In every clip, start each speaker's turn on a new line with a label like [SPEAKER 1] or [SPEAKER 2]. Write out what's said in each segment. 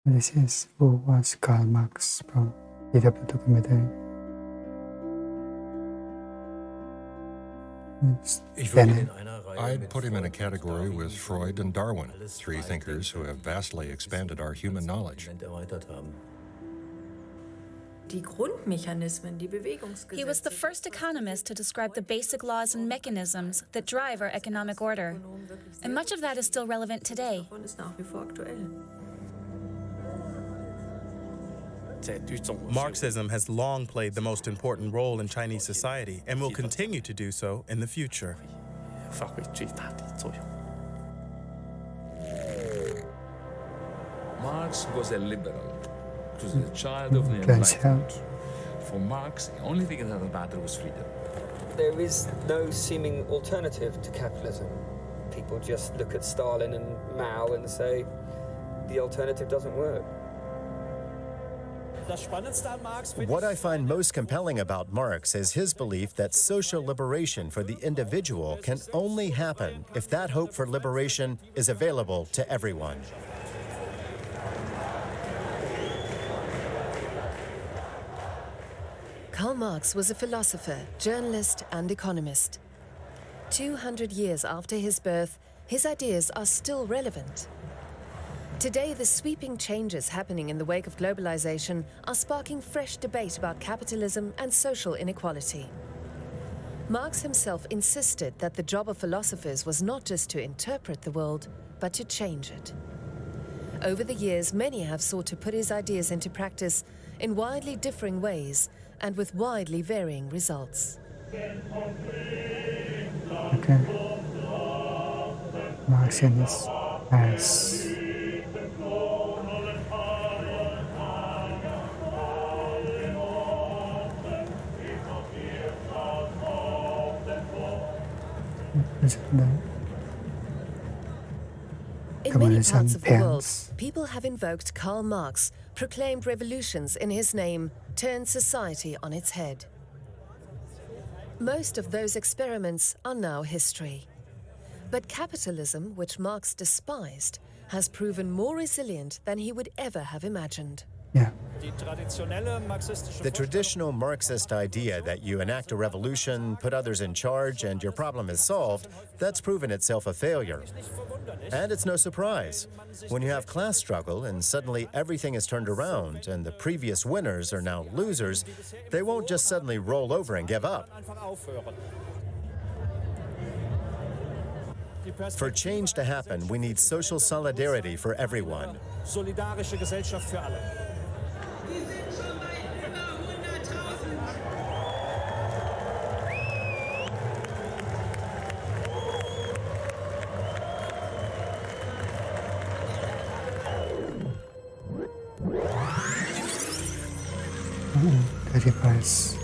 [SPEAKER 1] This is who was Karl Marx from EW Committee.
[SPEAKER 2] I'd put him in a category with Freud and Darwin, three thinkers who have vastly expanded our human knowledge.
[SPEAKER 3] He was the first economist to describe the basic laws and mechanisms that drive our economic order, and much of that is still relevant today.
[SPEAKER 4] Marxism has long played the most important role in Chinese society and will continue to do so in the future.
[SPEAKER 5] Marx was a liberal. It was a child of the Enlightenment. For Marx, the only thing that mattered was freedom.
[SPEAKER 6] There is no seeming alternative to capitalism. People just look at Stalin and Mao and say, the alternative doesn't work.
[SPEAKER 7] What I find most compelling about Marx is his belief that social liberation for the individual can only happen if that hope for liberation is available to everyone.
[SPEAKER 8] Karl Marx was a philosopher, journalist, and economist. 200 years after his birth, his ideas are still relevant. Today, the sweeping changes happening in the wake of globalization are sparking fresh debate about capitalism and social inequality. Marx himself insisted that the job of philosophers was not just to interpret the world, but to change it. Over the years, many have sought to put his ideas into practice in widely differing ways and with widely varying results.
[SPEAKER 1] Okay. Marxians as
[SPEAKER 8] in many parts of the world, people have invoked Karl Marx, proclaimed revolutions in his name, turned society on its head. Most of those experiments are now history. But capitalism, which Marx despised, has proven more resilient than he would ever have imagined.
[SPEAKER 1] yeah.
[SPEAKER 7] The traditional Marxist idea that you enact a revolution, put others in charge, and your problem is solved, that's proven itself a failure. And it's no surprise. When you have class struggle and suddenly everything is turned around and the previous winners are now losers, they won't just suddenly roll over and give up. For change to happen, we need social solidarity for everyone.
[SPEAKER 1] The reverse.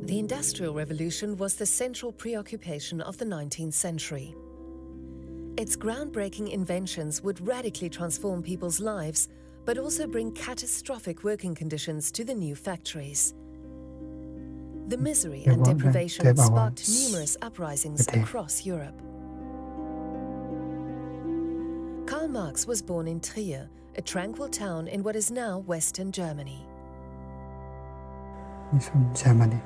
[SPEAKER 8] The Industrial Revolution was the central preoccupation of the 19th century. Its groundbreaking inventions would radically transform people's lives, but also bring catastrophic working conditions to the new factories. The misery and deprivation sparked numerous uprisings across Europe. Karl Marx was born in Trier, a tranquil town in what is now Western Germany.
[SPEAKER 1] He's from Germany.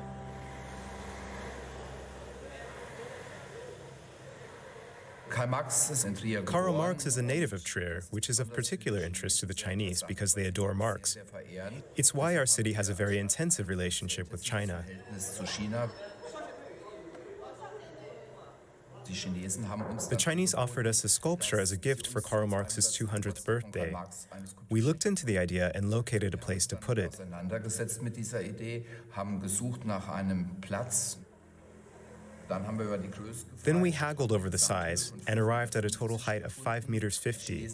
[SPEAKER 4] Karl Marx is a native of Trier, which is of particular interest to the Chinese because they adore Marx. It's why our city has a very intensive relationship with China. The Chinese offered us a sculpture as a gift for Karl Marx's 200th birthday. We looked into the idea and located a place to put it. Then we haggled over the size and arrived at a total height of 5 meters 50.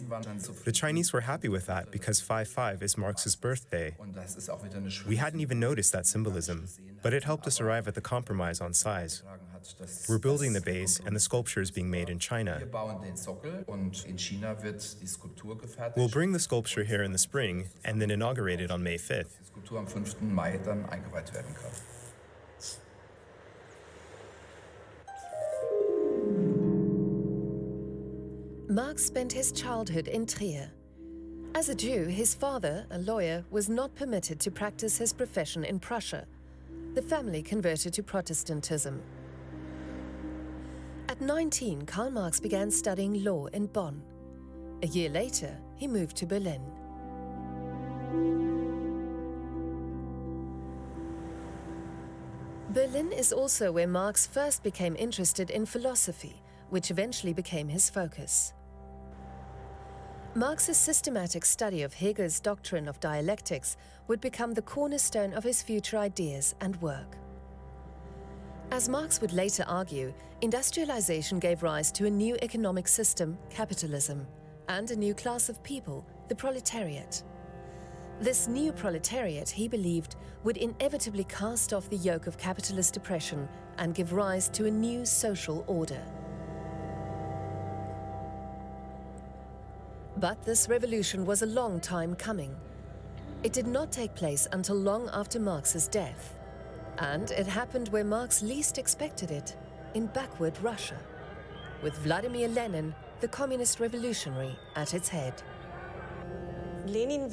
[SPEAKER 4] The Chinese were happy with that because 5'5" is Marx's birthday. We hadn't even noticed that symbolism, but it helped us arrive at the compromise on size. We're building the base, and the sculpture is being made in China. We'll bring the sculpture here in the spring and then inaugurate it on May 5th.
[SPEAKER 8] Marx spent his childhood in Trier. As a Jew, his father, a lawyer, was not permitted to practice his profession in Prussia. The family converted to Protestantism. At 19, Karl Marx began studying law in Bonn. A year later, he moved to Berlin. Berlin is also where Marx first became interested in philosophy, which eventually became his focus. Marx's systematic study of Hegel's doctrine of dialectics would become the cornerstone of his future ideas and work. As Marx would later argue, industrialization gave rise to a new economic system, capitalism, and a new class of people, the proletariat. This new proletariat, he believed, would inevitably cast off the yoke of capitalist oppression and give rise to a new social order. But this revolution was a long time coming. It did not take place until long after Marx's death. And it happened where Marx least expected it, in backward Russia, with Vladimir Lenin, the communist revolutionary, at its head.
[SPEAKER 9] Lenin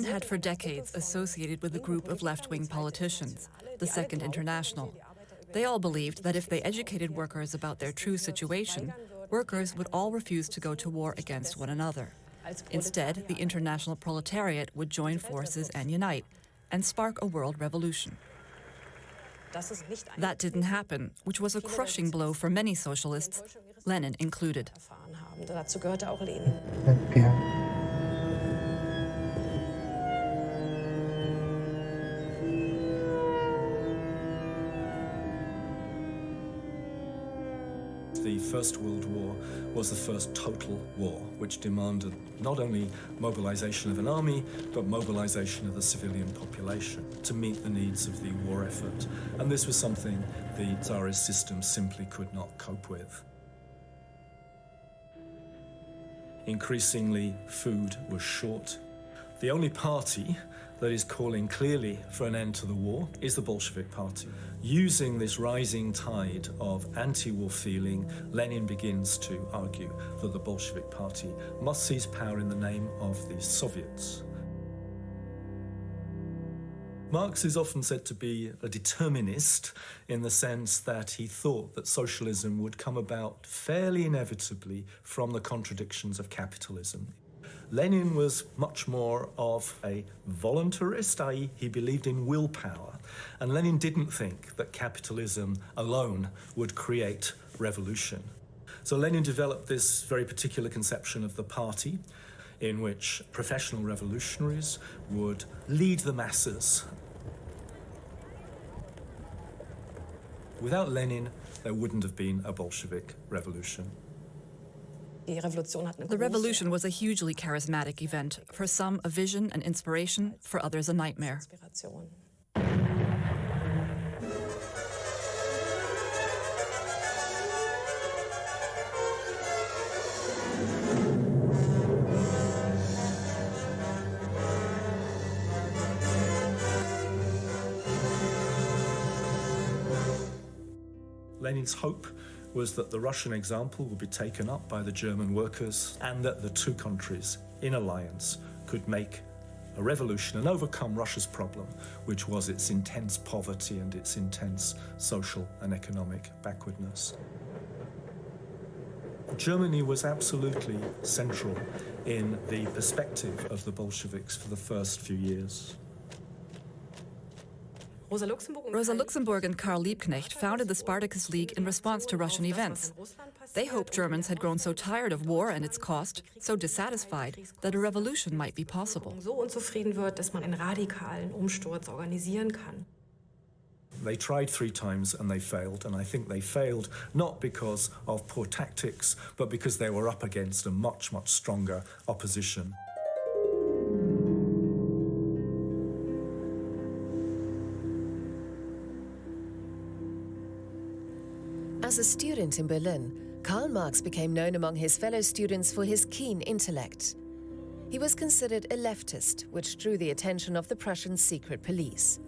[SPEAKER 10] had for decades associated with a group of left-wing politicians, the Second International. They all believed that if they educated workers about their true situation, workers would all refuse to go to war against one another. Instead, the international proletariat would join forces and unite, and spark a world revolution. That didn't happen, which was a crushing blow for many socialists, Lenin included.
[SPEAKER 1] Yeah.
[SPEAKER 11] The First World War was the first total war, which demanded not only mobilization of an army, but mobilization of the civilian population to meet the needs of the war effort. And this was something the Tsarist system simply could not cope with. Increasingly, food was short. The only party that is calling clearly for an end to the war is the Bolshevik Party. Using this rising tide of anti-war feeling, Lenin begins to argue that the Bolshevik Party must seize power in the name of the Soviets. Marx is often said to be a determinist in the sense that he thought that socialism would come about fairly inevitably from the contradictions of capitalism. Lenin was much more of a voluntarist, i.e. he believed in willpower, and Lenin didn't think that capitalism alone would create revolution. So Lenin developed this very particular conception of the party, in which professional revolutionaries would lead the masses. Without Lenin, there wouldn't have been a Bolshevik revolution.
[SPEAKER 10] The revolution was a hugely charismatic event. For some, a vision and inspiration, for others, a nightmare.
[SPEAKER 11] Lenin's hope was that the Russian example would be taken up by the German workers and that the two countries in alliance could make a revolution and overcome Russia's problem, which was its intense poverty and its intense social and economic backwardness. Germany was absolutely central in the perspective of the Bolsheviks for the first few years.
[SPEAKER 10] Rosa Luxemburg and Karl Liebknecht founded the Spartacus League in response to Russian events. They hoped Germans had grown so tired of war and its cost, so dissatisfied, that a revolution might be possible.
[SPEAKER 11] They tried 3 times and they failed, and I think they failed not because of poor tactics, but because they were up against a much, much stronger opposition.
[SPEAKER 8] a student in Berlin, Karl Marx became known among his fellow students for his keen intellect. He was considered a leftist, which drew the attention of the Prussian secret police.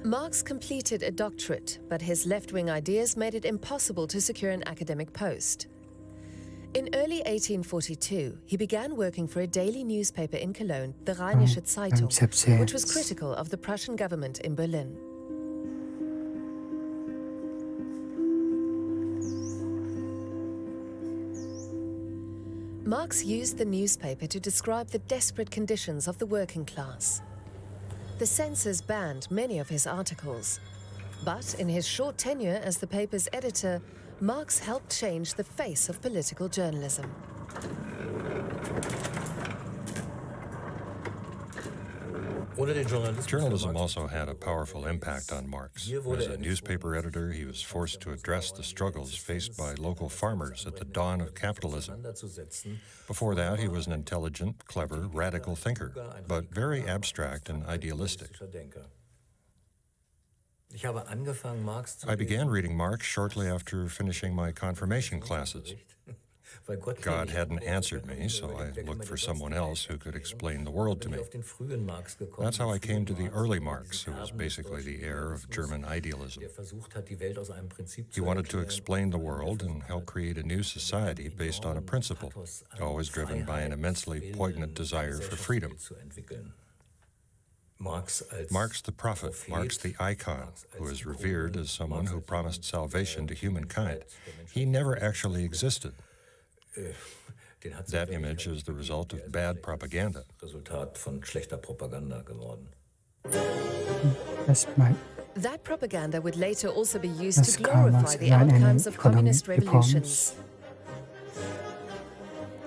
[SPEAKER 8] Marx completed a doctorate, but his left-wing ideas made it impossible to secure an academic post. In early 1842, he began working for a daily newspaper in Cologne, the Rheinische Zeitung, which was critical of the Prussian government in Berlin. Marx used the newspaper to describe the desperate conditions of the working class. The censors banned many of his articles. But in his short tenure as the paper's editor, Marx helped change the face of political journalism.
[SPEAKER 2] Journalism also had a powerful impact on Marx. As a newspaper editor, he was forced to address the struggles faced by local farmers at the dawn of capitalism. Before that, he was an intelligent, clever, radical thinker, but very abstract and idealistic. I began reading Marx shortly after finishing my confirmation classes. God hadn't answered me, so I looked for someone else who could explain the world to me. That's how I came to the early Marx, who was basically the heir of German idealism. He wanted to explain the world and help create a new society based on a principle, always driven by an immensely poignant desire for freedom. Marx the prophet, Marx the icon, who is revered as someone who promised salvation to humankind. He never actually existed. That image is the result of bad propaganda.
[SPEAKER 8] That propaganda would later also be used to glorify the outcomes of communist revolutions.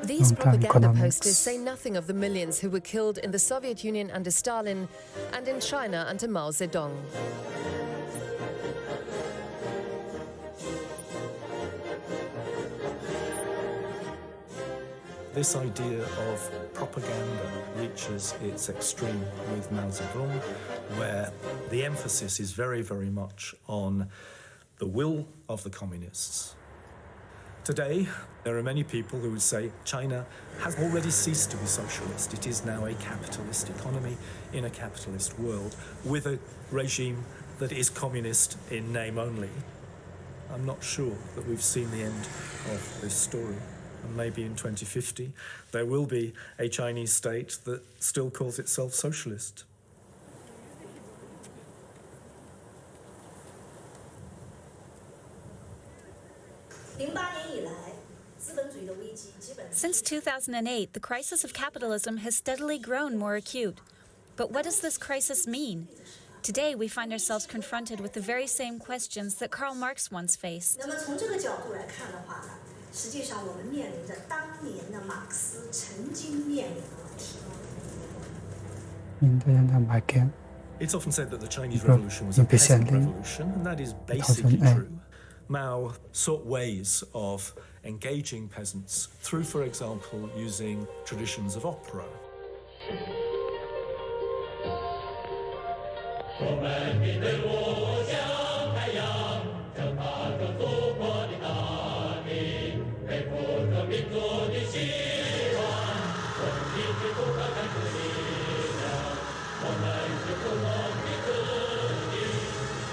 [SPEAKER 8] These propaganda posters say nothing of the millions who were killed in the Soviet Union under Stalin and in China under Mao Zedong.
[SPEAKER 11] This idea of propaganda reaches its extreme with Mao Zedong, where the emphasis is very, very much on the will of the communists. Today, there are many people who would say China has already ceased to be socialist. It is now a capitalist economy in a capitalist world with a regime that is communist in name only. I'm not sure that we've seen the end of this story. And maybe in 2050, there will be a Chinese state that still calls itself socialist.
[SPEAKER 3] Since 2008, the crisis of capitalism has steadily grown more acute. But what does this crisis mean? Today, we find ourselves confronted with the very same questions that Karl Marx once faced.
[SPEAKER 11] It's often said that the Chinese Revolution was a peasant revolution, and that is basically true. Mao sought ways of engaging peasants through, for example, using traditions of opera.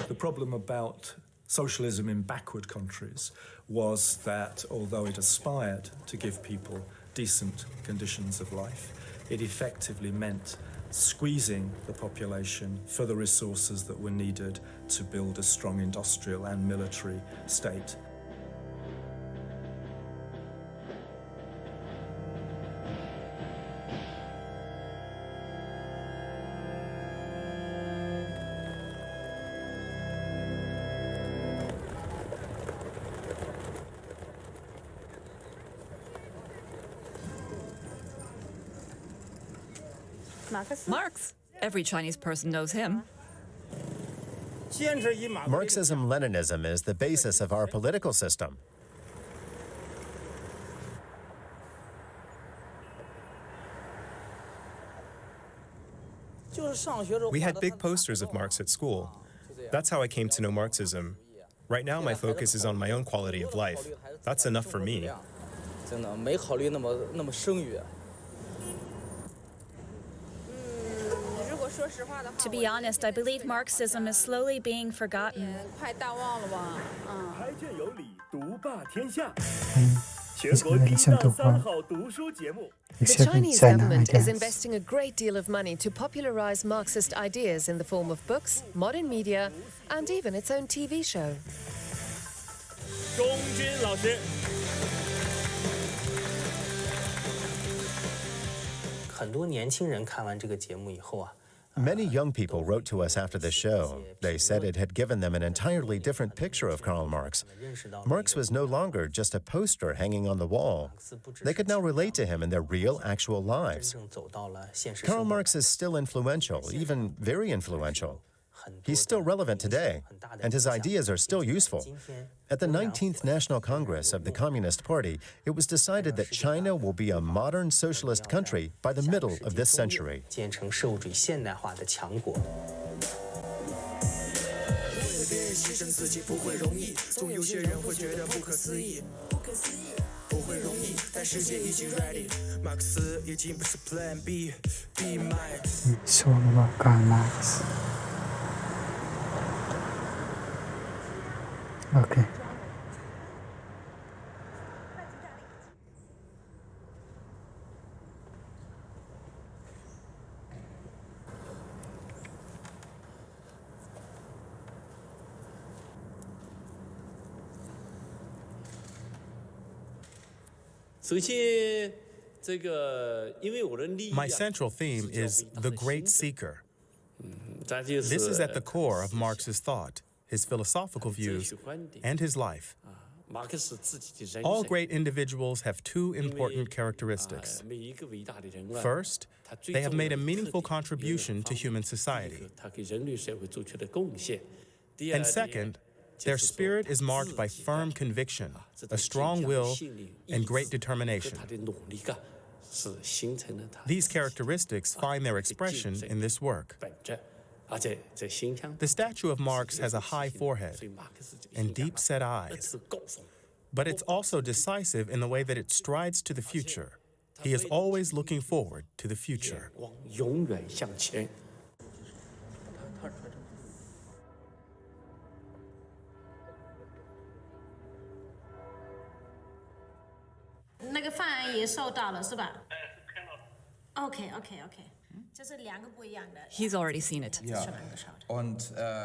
[SPEAKER 11] The problem about socialism in backward countries was that although it aspired to give people decent conditions of life, it effectively meant squeezing the population for the resources that were needed to build a strong industrial and military state.
[SPEAKER 10] Marx. Every Chinese person knows him.
[SPEAKER 7] Marxism-Leninism is the basis of our political system.
[SPEAKER 4] We had big posters of Marx at school. That's how I came to know Marxism. Right now, my focus is on my own quality of life. That's enough for me.
[SPEAKER 3] To be honest, I believe Marxism is slowly being forgotten.
[SPEAKER 8] The Chinese government is investing a great deal of money to popularize Marxist ideas in the form of books, modern media, and even its own TV show.
[SPEAKER 7] Many young people wrote to us after the show. They said it had given them an entirely different picture of Karl Marx. Marx was no longer just a poster hanging on the wall. They could now relate to him in their real, actual lives. Karl Marx is still influential, even very influential. He's still relevant today, and his ideas are still useful. At the 19th National Congress of the Communist Party, it was decided that China will be a modern socialist country by the middle of this century.
[SPEAKER 1] Song about Karl Marx. Okay.
[SPEAKER 4] My central theme is the great seeker. This is at the core of Marx's thought, his philosophical views, and his life. All great individuals have two important characteristics. First, they have made a meaningful contribution to human society. And second, their spirit is marked by firm conviction, a strong will, and great determination. These characteristics find their expression in this work. The statue of Marx has a high forehead and deep-set eyes, but it's also decisive in the way that it strides to the future. He is always looking forward to the future.
[SPEAKER 10] He's already seen it.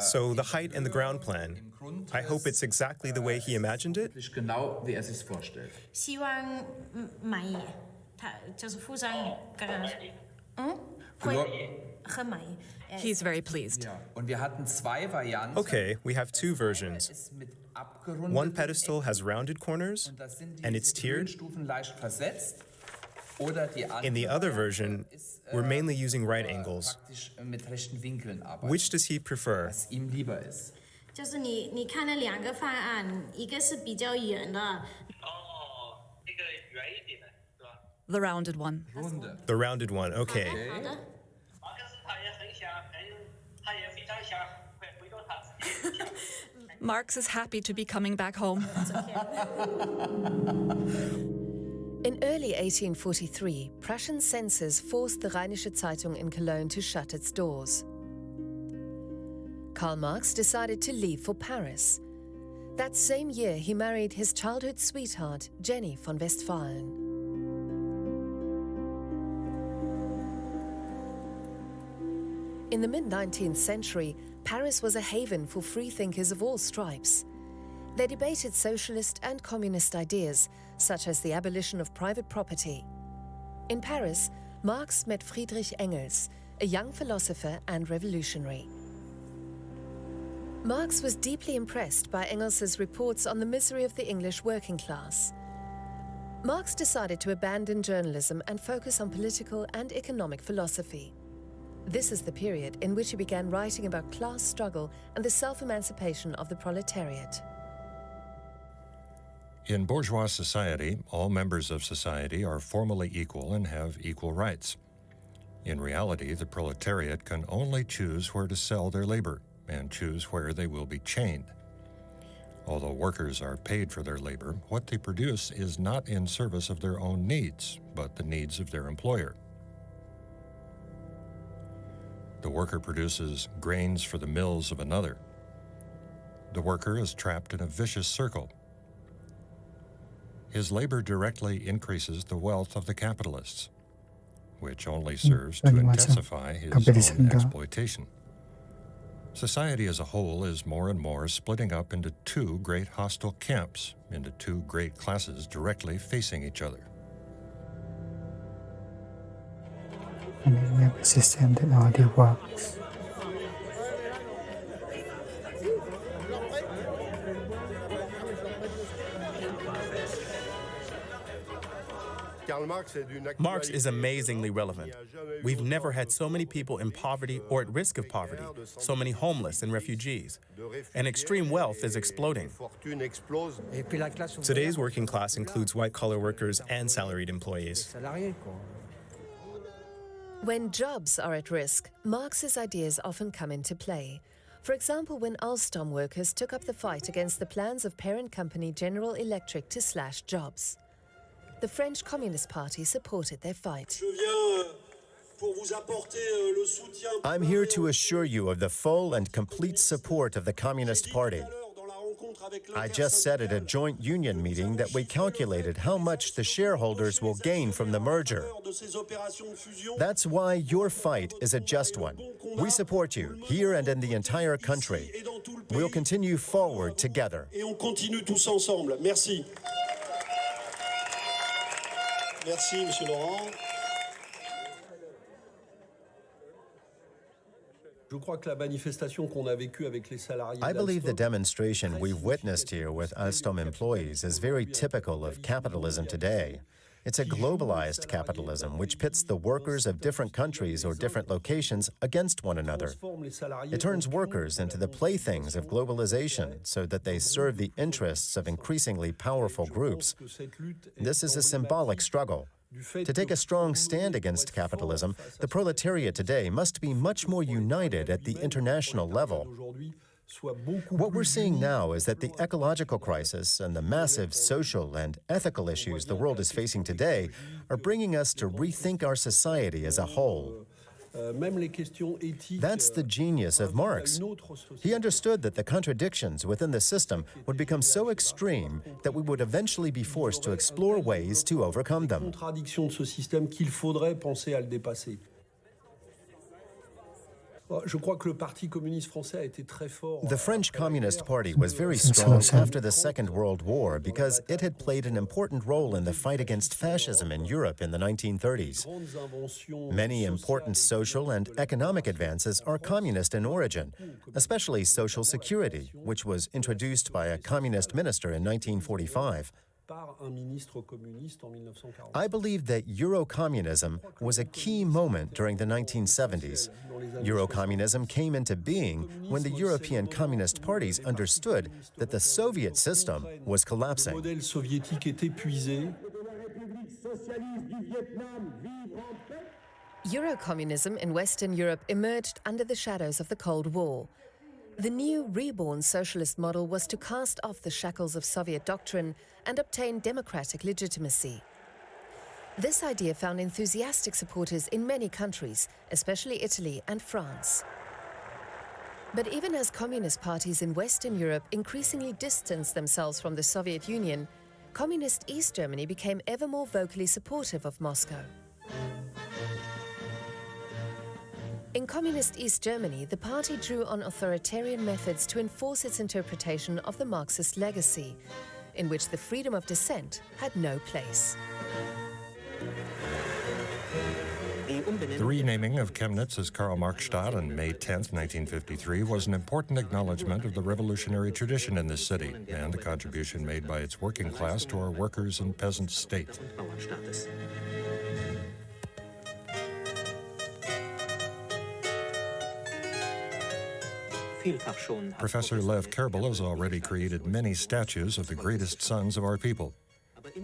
[SPEAKER 4] So the height and the ground plan, I hope it's exactly the way he imagined it?
[SPEAKER 10] He's very pleased.
[SPEAKER 4] Okay, we have two versions. One pedestal has rounded corners, and it's tiered. In the other version, we're mainly using right angles. Which does he prefer?
[SPEAKER 10] The rounded one.
[SPEAKER 4] The rounded one, okay.
[SPEAKER 10] Marx is happy to be coming back home.
[SPEAKER 8] In early 1843, Prussian censors forced the Rheinische Zeitung in Cologne to shut its doors. Karl Marx decided to leave for Paris. That same year, he married his childhood sweetheart, Jenny von Westphalen. In the mid-19th century, Paris was a haven for freethinkers of all stripes. They debated socialist and communist ideas, such as the abolition of private property. In Paris, Marx met Friedrich Engels, a young philosopher and revolutionary. Marx was deeply impressed by Engels's reports on the misery of the English working class. Marx decided to abandon journalism and focus on political and economic philosophy. This is the period in which he began writing about class struggle and the self-emancipation of the proletariat.
[SPEAKER 2] In bourgeois society, all members of society are formally equal and have equal rights. In reality, the proletariat can only choose where to sell their labor and choose where they will be chained. Although workers are paid for their labor, what they produce is not in service of their own needs, but the needs of their employer. The worker produces grains for the mills of another. The worker is trapped in a vicious circle. His labor directly increases the wealth of the capitalists, which only serves to intensify his own exploitation. Society as a whole is more and more splitting up into two great hostile camps, into two great classes directly facing each other.
[SPEAKER 1] The system that already works.
[SPEAKER 4] Marx is amazingly relevant. We've never had so many people in poverty or at risk of poverty, so many homeless and refugees. And extreme wealth is exploding.
[SPEAKER 12] Today's working class includes white-collar workers and salaried employees.
[SPEAKER 8] When jobs are at risk, Marx's ideas often come into play. For example, when Alstom workers took up the fight against the plans of parent company General Electric to slash jobs. The French Communist Party supported their fight.
[SPEAKER 7] I'm here to assure you of the full and complete support of the Communist Party. I just said at a joint union meeting that we calculated how much the shareholders will gain from the merger. That's why your fight is a just one. We support you, here and in the entire country. We'll continue forward together.
[SPEAKER 13] Merci, Monsieur Laurent.
[SPEAKER 7] I believe the demonstration we've witnessed here with Alstom employees is very typical of capitalism today. It's a globalized capitalism which pits the workers of different countries or different locations against one another. It turns workers into the playthings of globalization so that they serve the interests of increasingly powerful groups. This is a symbolic struggle. To take a strong stand against capitalism, the proletariat today must be much more united at the international level. What we're seeing now is that the ecological crisis and the massive social and ethical issues the world is facing today are bringing us to rethink our society as a whole. That's the genius of Marx. He understood that the contradictions within the system would become so extreme that we would eventually be forced to explore ways to overcome them. The French Communist Party was very strong after the Second World War because it had played an important role in the fight against fascism in Europe in the 1930s. Many important social and economic advances are communist in origin, especially Social Security, which was introduced by a communist minister in 1945. I believe that Eurocommunism was a key moment during the 1970s. Eurocommunism came into being when the European communist parties understood that the Soviet system was collapsing.
[SPEAKER 8] Eurocommunism in Western Europe emerged under the shadows of the Cold War. The new reborn socialist model was to cast off the shackles of Soviet doctrine and obtain democratic legitimacy. This idea found enthusiastic supporters in many countries, especially Italy and France. But even as communist parties in Western Europe increasingly distanced themselves from the Soviet Union, communist East Germany became ever more vocally supportive of Moscow. In communist East Germany, the party drew on authoritarian methods to enforce its interpretation of the Marxist legacy, in which the freedom of dissent had no place.
[SPEAKER 2] The renaming of Chemnitz as Karl Marxstadt on May 10, 1953, was an important acknowledgement of the revolutionary tradition in this city and the contribution made by its working class to our workers' and peasants' state. Professor Lev Kerbel has already created many statues of the greatest sons of our people.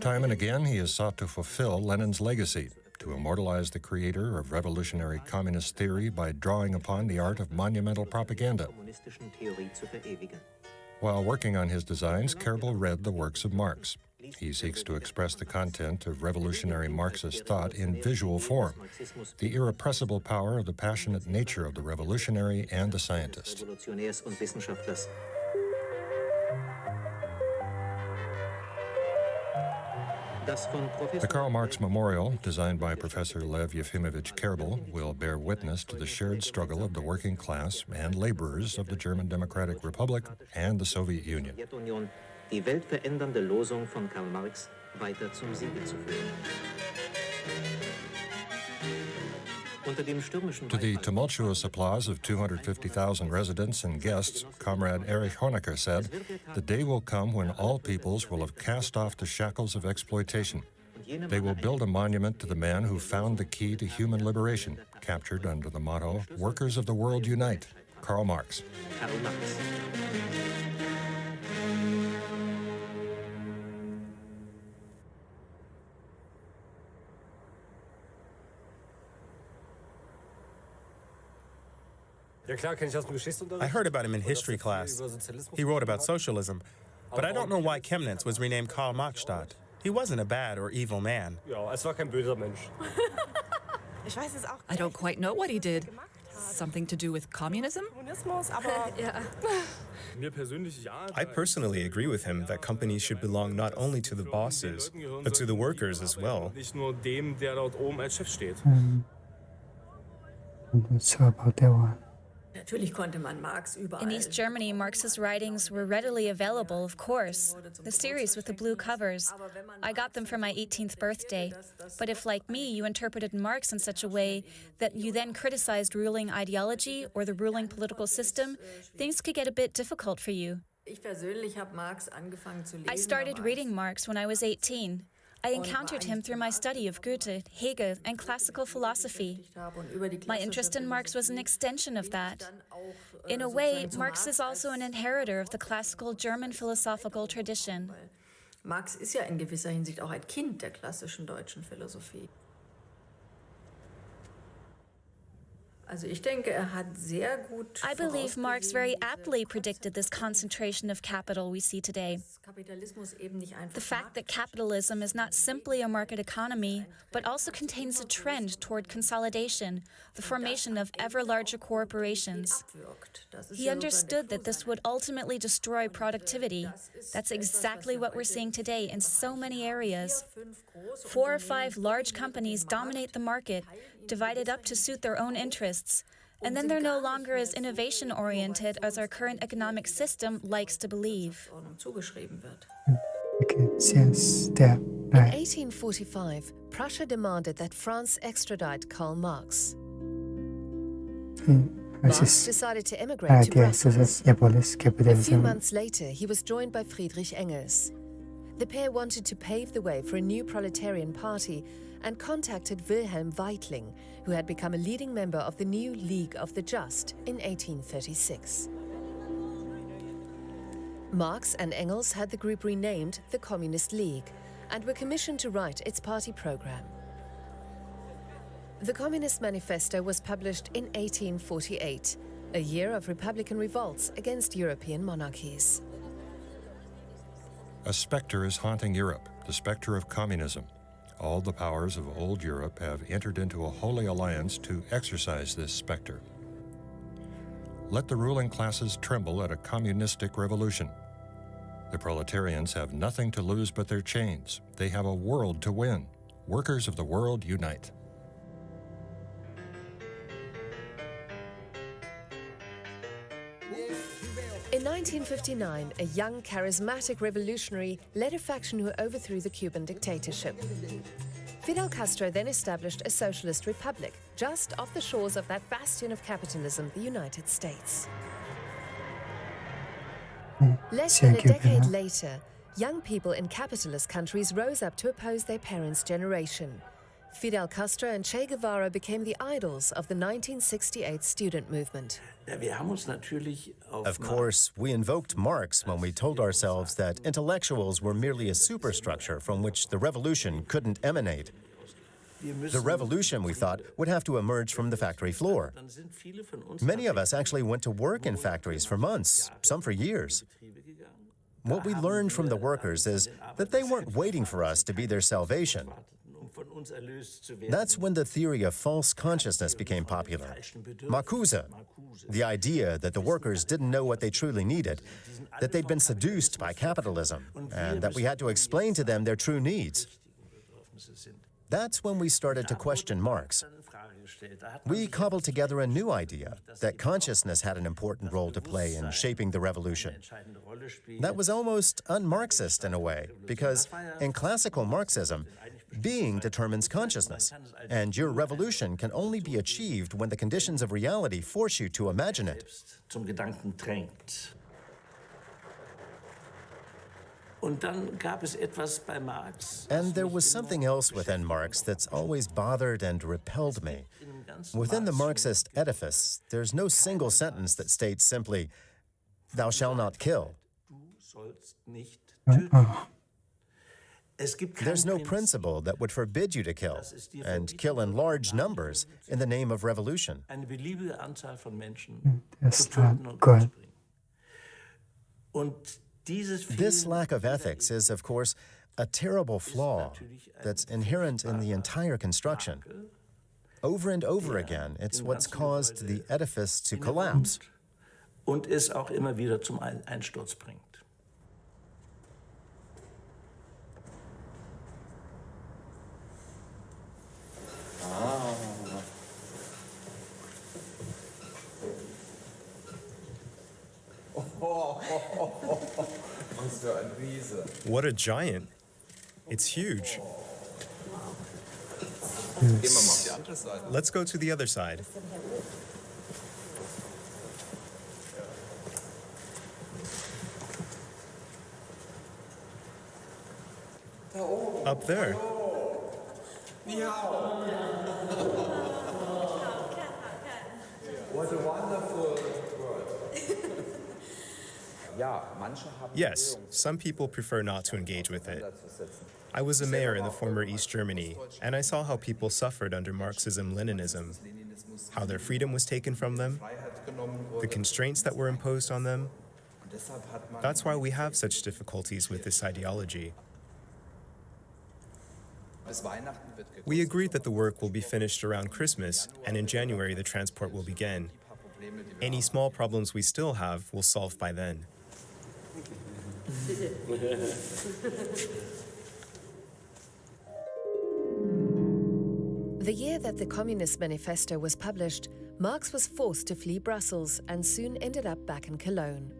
[SPEAKER 2] Time and again, he has sought to fulfill Lenin's legacy, to immortalize the creator of revolutionary communist theory by drawing upon the art of monumental propaganda. While working on his designs, Kerbel read the works of Marx. He seeks to express the content of revolutionary Marxist thought in visual form, the irrepressible power of the passionate nature of the revolutionary and the scientist. The Karl Marx Memorial, designed by Professor Lev Yefimovich Kerbel, will bear witness to the shared struggle of the working class and laborers of the German Democratic Republic and the Soviet Union.
[SPEAKER 14] Die weltverändernde Losung von Karl Marx weiter zum Siege zu führen.
[SPEAKER 2] To the tumultuous applause of 250,000 residents and guests, Comrade Erich Honecker said, "The day will come when all peoples will have cast off the shackles of exploitation. They will build a monument to the man who found the key to human liberation, captured under the motto, 'Workers of the World Unite,' Karl Marx."
[SPEAKER 14] Karl Marx.
[SPEAKER 4] I heard about him in history class. He wrote about socialism, but I don't know why Chemnitz was renamed Karl Marxstadt. He wasn't a bad or evil man.
[SPEAKER 10] I don't quite know what he did. Something to do with communism?
[SPEAKER 12] I personally agree with him that companies should belong not only to the bosses, but to the workers as well.
[SPEAKER 1] I'm not sure about that one.
[SPEAKER 3] In East Germany, Marx's writings were readily available, of course. The series with the blue covers. I got them for my 18th birthday. But if, like me, you interpreted Marx in such a way that you then criticized ruling ideology or the ruling political system, things could get a bit difficult for you. I started reading Marx when I was 18. I encountered him through my study of Goethe, Hegel, and classical philosophy. My interest in Marx was an extension of that. In a way, Marx is also an inheritor of the classical German philosophical tradition.
[SPEAKER 15] Marx ist ja in gewisser Hinsicht auch ein Kind der klassischen deutschen Philosophie.
[SPEAKER 3] I believe Marx very aptly predicted this concentration of capital we see today. The fact that capitalism is not simply a market economy, but also contains a trend toward consolidation, the formation of ever larger corporations. He understood that this would ultimately destroy productivity. That's exactly what we're seeing today in so many areas. 4 or 5 large companies dominate the market, divided up to suit their own interests, and then they're no longer as innovation-oriented as our current economic system likes to believe.
[SPEAKER 1] Okay, yes, there.
[SPEAKER 8] In 1845, Prussia demanded that France extradite Karl Marx. Marx decided to emigrate to Brussels. A few months later, he was joined by Friedrich Engels. The pair wanted to pave the way for a new proletarian party and contacted Wilhelm Weitling, who had become a leading member of the new League of the Just in 1836. Marx and Engels had the group renamed the Communist League and were commissioned to write its party program. The Communist Manifesto was published in 1848, a year of Republican revolts against European monarchies.
[SPEAKER 2] A specter is haunting Europe, the specter of communism. All the powers of old Europe have entered into a holy alliance to exorcise this specter. Let the ruling classes tremble at a communistic revolution. The proletarians have nothing to lose but their chains. They have a world to win. Workers of the world unite.
[SPEAKER 8] In 1959, a young, charismatic revolutionary led a faction who overthrew the Cuban dictatorship. Fidel Castro then established a socialist republic just off the shores of that bastion of capitalism, the United States. Less than a decade later, young people in capitalist countries rose up to oppose their parents' generation. Fidel Castro and Che Guevara became the idols of the 1968 student movement.
[SPEAKER 7] Of course, we invoked Marx when we told ourselves that intellectuals were merely a superstructure from which the revolution couldn't emanate. The revolution, we thought, would have to emerge from the factory floor. Many of us actually went to work in factories for months, some for years. What we learned from the workers is that they weren't waiting for us to be their salvation. That's when the theory of false consciousness became popular. Marcuse, the idea that the workers didn't know what they truly needed, that they'd been seduced by capitalism, and that we had to explain to them their true needs. That's when we started to question Marx. We cobbled together a new idea that consciousness had an important role to play in shaping the revolution. That was almost un-Marxist in a way, because in classical Marxism, being determines consciousness, and your revolution can only be achieved when the conditions of reality force you to imagine it. And there was something else within Marx that's always bothered and repelled me. Within the Marxist edifice, there's no single sentence that states simply, "Thou shalt not kill." There's no principle that would forbid you to kill, and kill in large numbers in the name of revolution.
[SPEAKER 1] That's not good.
[SPEAKER 7] This lack of ethics is, of course, a terrible flaw that's inherent in the entire construction. Over and over again, it's what's caused the edifice to collapse.
[SPEAKER 16] Und es auch immer wieder zum Einsturz bringt.
[SPEAKER 12] What a giant. It's huge. Let's go to the other side. Up there.
[SPEAKER 17] What a wonderful word.
[SPEAKER 12] Yes, some people prefer not to engage with it. I was a mayor in the former East Germany, and I saw how people suffered under Marxism-Leninism, how their freedom was taken from them, the constraints that were imposed on them. That's why we have such difficulties with this ideology. We agreed that the work will be finished around Christmas, and in January the transport will begin. Any small problems we still have will solve by then.
[SPEAKER 8] The year that the Communist Manifesto was published, Marx was forced to flee Brussels and soon ended up back in Cologne.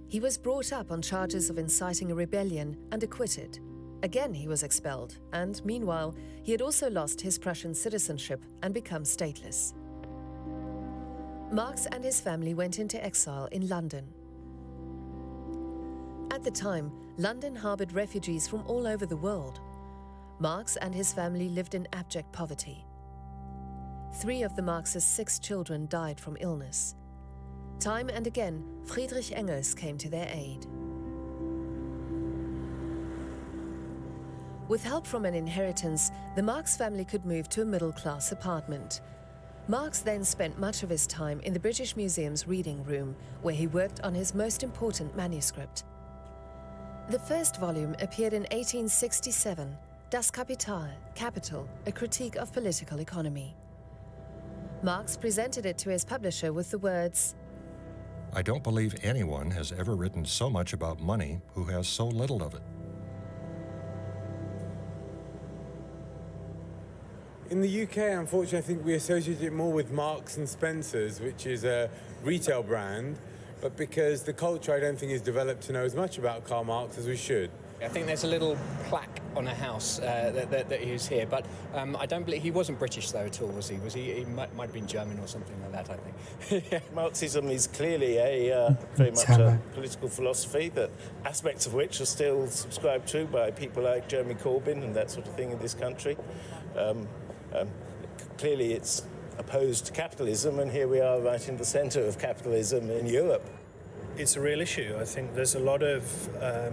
[SPEAKER 8] He was brought up on charges of inciting a rebellion and acquitted. Again, he was expelled, and meanwhile, he had also lost his Prussian citizenship and become stateless. Marx and his family went into exile in London. At the time, London harbored refugees from all over the world. Marx and his family lived in abject poverty. 3 of the Marx's 6 children died from illness. Time and again, Friedrich Engels came to their aid. With help from an inheritance, the Marx family could move to a middle-class apartment. Marx then spent much of his time in the British Museum's reading room, where he worked on his most important manuscript. The first volume appeared in 1867, Das Kapital, Capital, a critique of political economy. Marx presented it to his publisher with the words,
[SPEAKER 2] "I don't believe anyone has ever written so much about money who has so little of it."
[SPEAKER 18] In the UK, unfortunately, I think we associate it more with Marks and Spencer's, which is a retail brand, but because the culture, I don't think, is developed to know as much about Karl Marx as we should.
[SPEAKER 19] I think there's a little plaque on a house that he was here, but I don't believe he wasn't British though at all, was he? He might have been German or something like that, I think.
[SPEAKER 20] Marxism is clearly a very much a political philosophy, that aspects of which are still subscribed to by people like Jeremy Corbyn and that sort of thing in this country. Clearly it's opposed to capitalism, and here we are right in the centre of capitalism in Europe.
[SPEAKER 12] It's a real issue. I think there's a lot of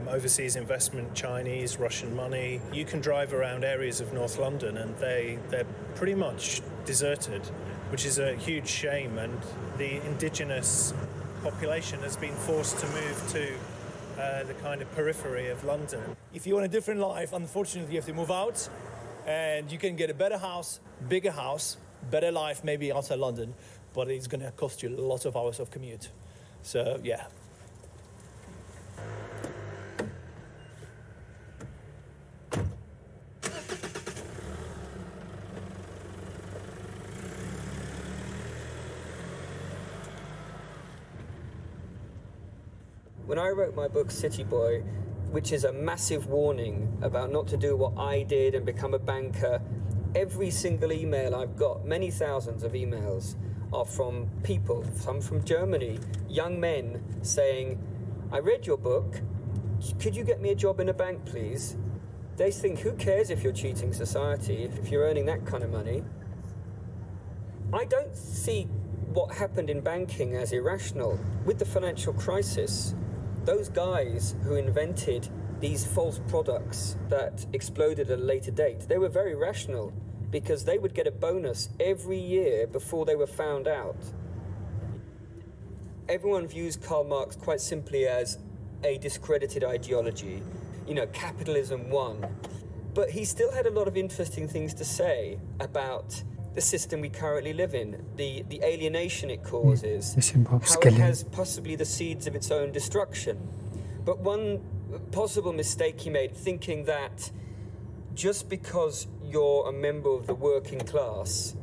[SPEAKER 12] overseas investment, Chinese, Russian money. You can drive around areas of North London and they're pretty much deserted, which is a huge shame. And the indigenous population has been forced to move to the kind of periphery of London.
[SPEAKER 21] If you want a different life, unfortunately, you have to move out, and you can get a better house, bigger house, better life maybe outside London, but it's going to cost you lots of hours of commute. So, yeah.
[SPEAKER 6] When I wrote my book, City Boy, which is a massive warning about not to do what I did and become a banker, every single email I've got, many thousands of emails, are from people, some from Germany, young men saying, I read your book, could you get me a job in a bank, please? They think, who cares if you're cheating society, if you're earning that kind of money? I don't see what happened in banking as irrational. With the financial crisis, those guys who invented these false products that exploded at a later date, they were very rational because they would get a bonus every year before they were found out. Everyone views Karl Marx quite simply as a discredited ideology. You know, capitalism won. But he still had a lot of interesting things to say about the system we currently live in, the alienation it causes, how it has possibly the seeds of its own destruction. But one possible mistake he made, thinking that just because you're a member of the working class,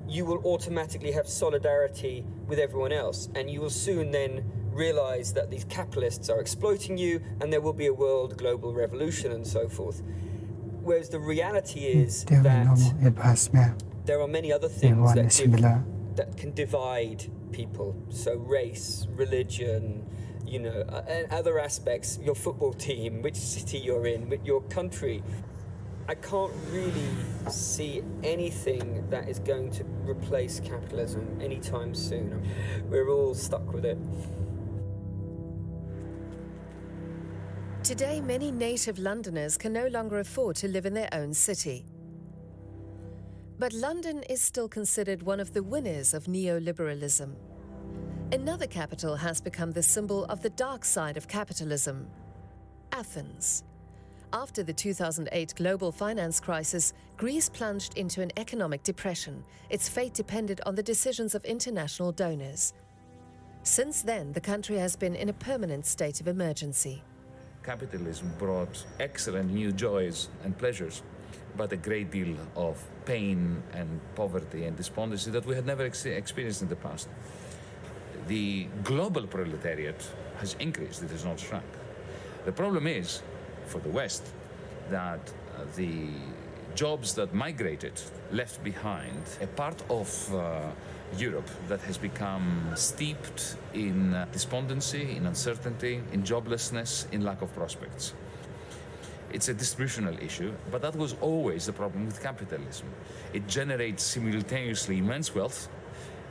[SPEAKER 6] you will automatically have solidarity with everyone else, and you will soon then realize that these capitalists are exploiting you and there will be a world global revolution and so forth. Whereas the reality is that there are many other things that can divide people. So race, religion, you know, and other aspects, your football team, which city you're in, your country. I can't really see anything that is going to replace capitalism anytime soon. We're all stuck with it.
[SPEAKER 8] Today, many native Londoners can no longer afford to live in their own city. But London is still considered one of the winners of neoliberalism. Another capital has become the symbol of the dark side of capitalism: Athens. After the 2008 global finance crisis, Greece plunged into an economic depression. Its fate depended on the decisions of international donors. Since then, the country has been in a permanent state of emergency.
[SPEAKER 5] Capitalism brought excellent new joys and pleasures, but a great deal of pain and poverty and despondency that we had never experienced in the past. The global proletariat has increased, it has not shrunk. The problem is, for the West, that the jobs that migrated left behind a part of Europe that has become steeped in despondency, in uncertainty, in joblessness, in lack of prospects. It's a distributional issue, but that was always the problem with capitalism. It generates simultaneously immense wealth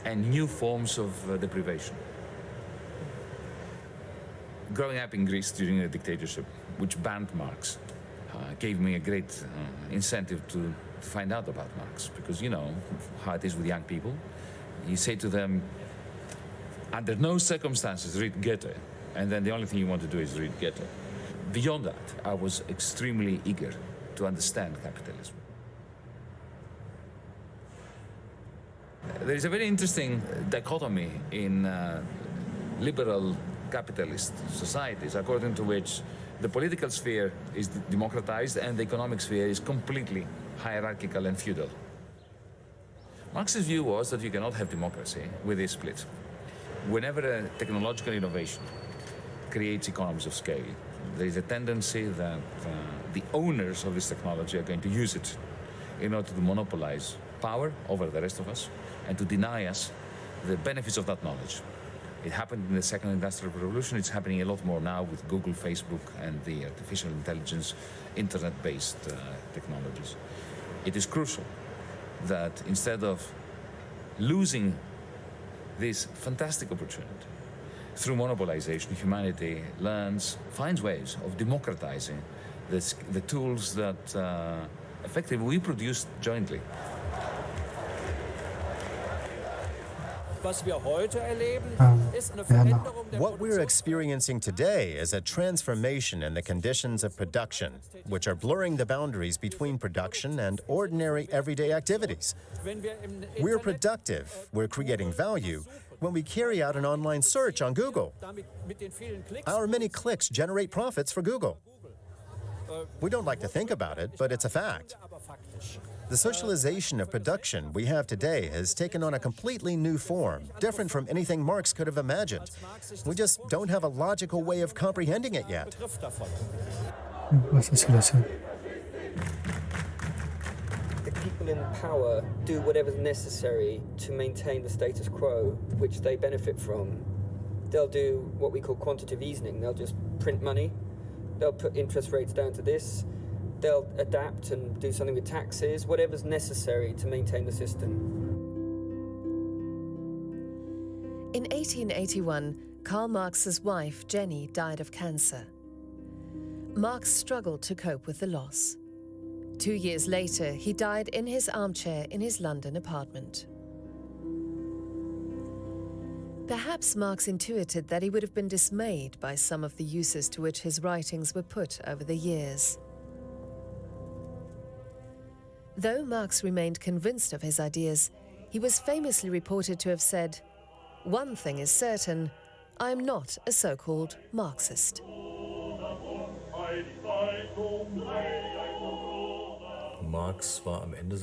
[SPEAKER 5] and new forms of deprivation. Growing up in Greece during the dictatorship, which banned Marx, gave me a great incentive to find out about Marx, because you know how it is with young people. You say to them, under no circumstances read Goethe, and then the only thing you want to do is read Goethe. Beyond that, I was extremely eager to understand capitalism. There is a very interesting dichotomy in liberal capitalist societies, according to which the political sphere is democratized and the economic sphere is completely hierarchical and feudal. Marx's view was that you cannot have democracy with this split. Whenever a technological innovation creates economies of scale, there is a tendency that the owners of this technology are going to use it in order to monopolize power over the rest of us and to deny us the benefits of that knowledge. It happened in the second industrial revolution. It's happening a lot more now with Google, Facebook, and the artificial intelligence, internet-based technologies. It is crucial that instead of losing this fantastic opportunity, through monopolization, humanity finds ways of democratizing the tools that effectively we produce jointly.
[SPEAKER 7] What we're experiencing today is a transformation in the conditions of production, which are blurring the boundaries between production and ordinary everyday activities. We're productive, we're creating value when we carry out an online search on Google. Our many clicks generate profits for Google. We don't like to think about it, but it's a fact. The socialization of production we have today has taken on a completely new form, different from anything Marx could have imagined. We just don't have a logical way of comprehending it yet.
[SPEAKER 6] The people in power do whatever's necessary to maintain the status quo, which they benefit from. They'll do what we call quantitative easing. They'll just print money. They'll put interest rates down to this. They'll adapt and do something with taxes, whatever's necessary to maintain the system.
[SPEAKER 8] In 1881, Karl Marx's wife, Jenny, died of cancer. Marx struggled to cope with the loss. 2 years later, he died in his armchair in his London apartment. Perhaps Marx intuited that he would have been dismayed by some of the uses to which his writings were put over the years. Though Marx remained convinced of his ideas, he was famously reported to have said, "One thing is certain, I am not a so-called Marxist."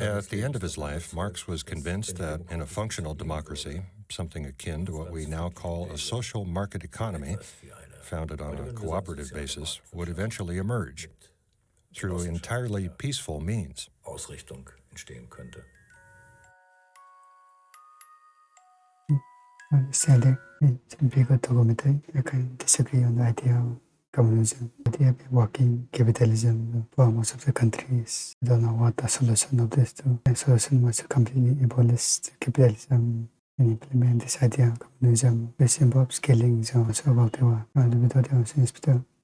[SPEAKER 2] At the end of his life, Marx was convinced that in a functional democracy, something akin to what we now call a social market economy, founded on a cooperative basis, would eventually emerge through entirely peaceful means.
[SPEAKER 1] Sadly, some bigger documentary, I can disagree on the idea of communism. The idea of working capitalism for most of the countries. I don't know what the solution of this to. The solution was to completely abolish capitalism and implement this idea of communism, which involves killing the about the war.